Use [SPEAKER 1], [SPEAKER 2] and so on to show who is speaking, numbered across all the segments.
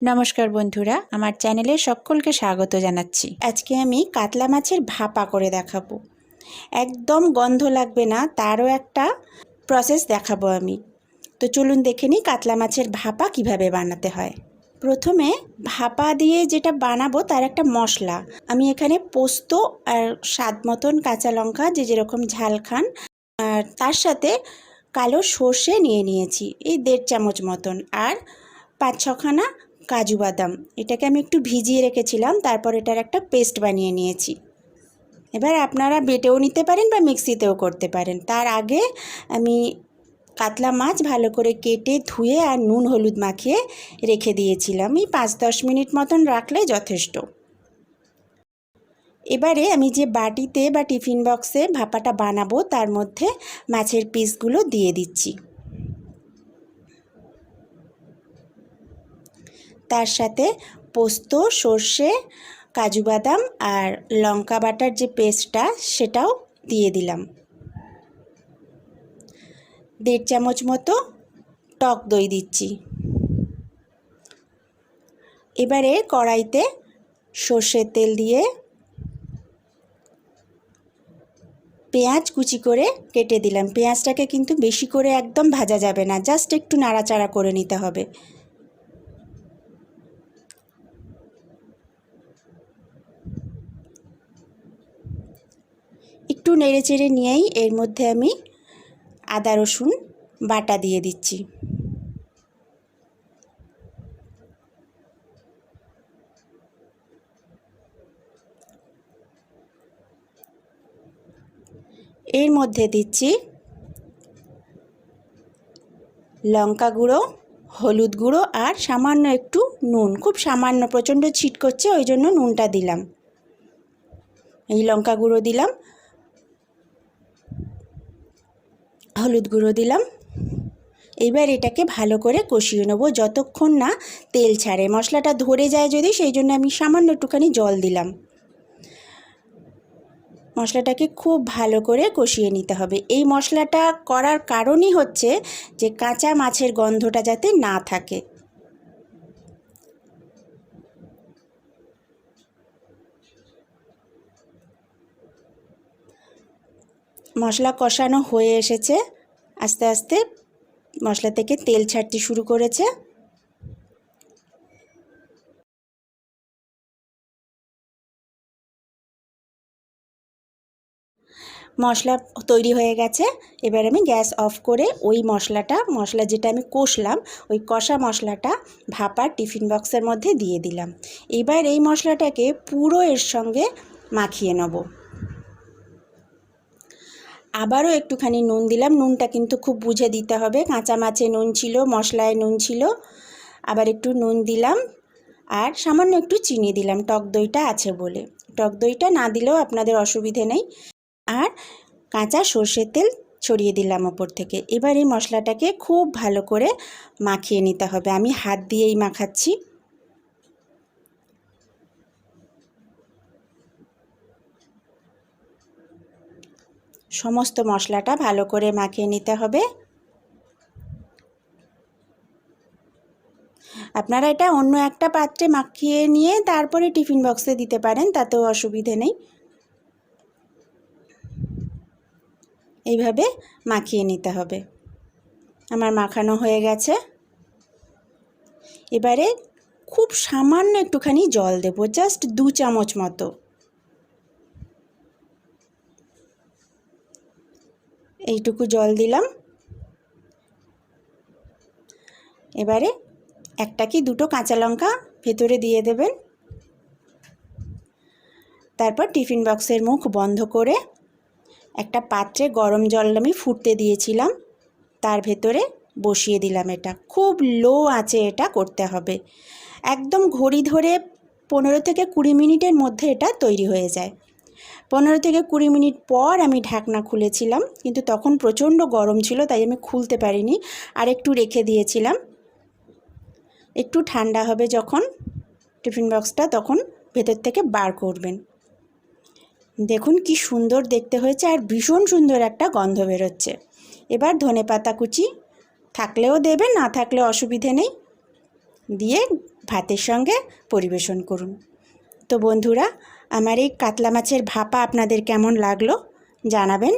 [SPEAKER 1] নমস্কার বন্ধুরা, আমার চ্যানেলে সকলকে স্বাগত জানাচ্ছি। আজকে আমি কাতলা মাছের ভাপা করে দেখাবো। একদম গন্ধ লাগবে না, তারও একটা প্রসেস দেখাবো আমি। তো চলুন দেখে নিই কাতলা মাছের ভাপা কিভাবে বানাতে হয়। প্রথমে ভাপা দিয়ে যেটা বানাবো তার একটা মশলা আমি এখানে পোস্ত আর স্বাদ মতন কাঁচা লঙ্কা যে যেরকম ঝাল খান, আর তার সাথে কালো সর্ষে নিয়ে নিয়েছি এই 1.5 চামচ মতন, আর 5-6খানা কাজু বাদাম। এটাকে আমি একটু ভিজিয়ে রেখেছিলাম, তারপর এটার একটা পেস্ট বানিয়ে নিয়েছি। এবার আপনারা বেটেও নিতে পারেন বা মিক্সিতেও করতে পারেন। তার আগে আমি কাতলা মাছ ভালো করে কেটে ধুয়ে আর নুন হলুদ মাখিয়ে রেখে দিয়েছিলাম। এই 5-10 মিনিট মতন রাখলে যথেষ্ট। এবারে আমি যে বাটিতে বা টিফিন বক্সে ভাপাটা বানাবো তার মধ্যে মাছের পিসগুলো দিয়ে দিচ্ছি। তার সাথে পোস্ত, সর্ষে, কাজু বাদাম আর লঙ্কা বাটার যে পেস্টটা সেটাও দিয়ে দিলাম। 1.5 চামচ মতো টক দই দিচ্ছি। এবারে কড়াইতে সর্ষের তেল দিয়ে পেঁয়াজ কুচি করে কেটে দিলাম। পেঁয়াজটাকে কিন্তু বেশি করে একদম ভাজা যাবে না, জাস্ট একটু নাড়াচাড়া করে নিতে হবে। একটু নেড়েচেড়ে নিয়েই এর মধ্যে আমি আদা রসুন বাটা দিয়ে দিচ্ছি। এর মধ্যে দিচ্ছি লঙ্কা গুঁড়ো, হলুদ গুঁড়ো আর সামান্য একটু নুন, খুব সামান্য, প্রচণ্ড ছিট করছে ওই জন্য নুনটা দিলাম। এই লঙ্কা গুঁড়ো দিলাম, হলুদ গুঁড়ো দিলাম। এবার এটাকে ভালো করে কষিয়ে নেবো যতক্ষণ না তেল ছাড়ে। মশলাটা ধরে যায় যদি, সেই জন্য আমি সামান্য একটুখানি জল দিলাম। মশলাটাকে খুব ভালো করে কষিয়ে নিতে হবে। এই মশলাটা করার কারণই হচ্ছে যে কাঁচা মাছের গন্ধটা যাতে না থাকে। মশলা কষানো হয়ে এসেছে, আস্তে আস্তে মশলা থেকে তেল ছাড়তে শুরু করেছে। মশলা তৈরি হয়ে গেছে। এবার আমি গ্যাস অফ করে ওই মশলা যেটা আমি কষলাম, ওই কষা মশলাটা ভাপার টিফিন বক্সের মধ্যে দিয়ে দিলাম। এবার এই মশলাটাকে পুরো এর সঙ্গে মাখিয়ে নেব। আবারও একটুখানি নুন দিলাম। নুনটা কিন্তু খুব বুঝে দিতে হবে, কাঁচা মাছে নুন ছিল, মশলায় নুন ছিল। আবার একটু নুন দিলাম আর সামান্য একটু চিনি দিলাম, টক দইটা আছে বলে। টক দইটা না দিলেও আপনাদের অসুবিধে নেই। আর কাঁচা সর্ষের তেল ছড়িয়ে দিলাম ওপর থেকে। এবার এই মশলাটাকে খুব ভালো করে মাখিয়ে নিতে হবে। আমি হাত দিয়েই মাখাচ্ছি। সমস্ত মশলাটা ভালো করে মাখিয়ে নিতে হবে। আপনারা এটা অন্য একটা পাত্রে মাখিয়ে নিয়ে তারপরে টিফিন বক্সে দিতে পারেন, তাতেও অসুবিধে নেই। এইভাবে মাখিয়ে নিতে হবে। আমার মাখানো হয়ে গেছে। এবারে খুব সামান্য একটুখানি জল দেব, জাস্ট 2 চামচ মতো। এইটুকু জল দিলাম। এবারে একটা কি দুটো কাঁচা লঙ্কা ভেতরে দিয়ে দেবেন। তারপর টিফিন বক্সের মুখ বন্ধ করে একটা পাত্রে গরম জল আমি ফুটতে দিয়েছিলাম, তার ভেতরে বসিয়ে দিলাম। এটা খুব লো আঁচে এটা করতে হবে। একদম ঘড়ি ধরে 15 থেকে 20 মিনিটের মধ্যে এটা তৈরি হয়ে যায়। 15 থেকে 20 মিনিট পর আমি ঢাকনা খুলেছিলাম, কিন্তু তখন প্রচণ্ড গরম ছিল তাই আমি খুলতে পারিনি, আর একটু রেখে দিয়েছিলাম। একটু ঠান্ডা হবে যখন টিফিন বক্সটা, তখন ভেতর থেকে বার করবেন। দেখুন কি সুন্দর দেখতে হয়েছে, আর ভীষণ সুন্দর একটা গন্ধ বেরোচ্ছে। এবার ধনেপাতা কুচি থাকলেও দেবেন, না থাকলে অসুবিধে নেই, দিয়ে ভাতের সঙ্গে পরিবেশন করুন। তো বন্ধুরা, আমার এই কাতলা মাছের ভাপা আপনাদের কেমন লাগলো জানাবেন।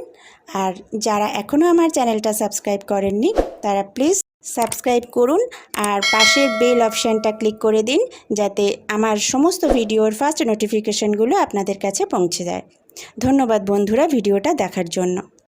[SPEAKER 1] আর যারা এখনও আমার চ্যানেলটা সাবস্ক্রাইব করেননি তারা প্লিজ সাবস্ক্রাইব করুন আর পাশের বেল অপশানটা ক্লিক করে দিন, যাতে আমার সমস্ত ভিডিওর ফার্স্ট নোটিফিকেশানগুলো আপনাদের কাছে পৌঁছে যায়। ধন্যবাদ বন্ধুরা ভিডিওটা দেখার জন্য।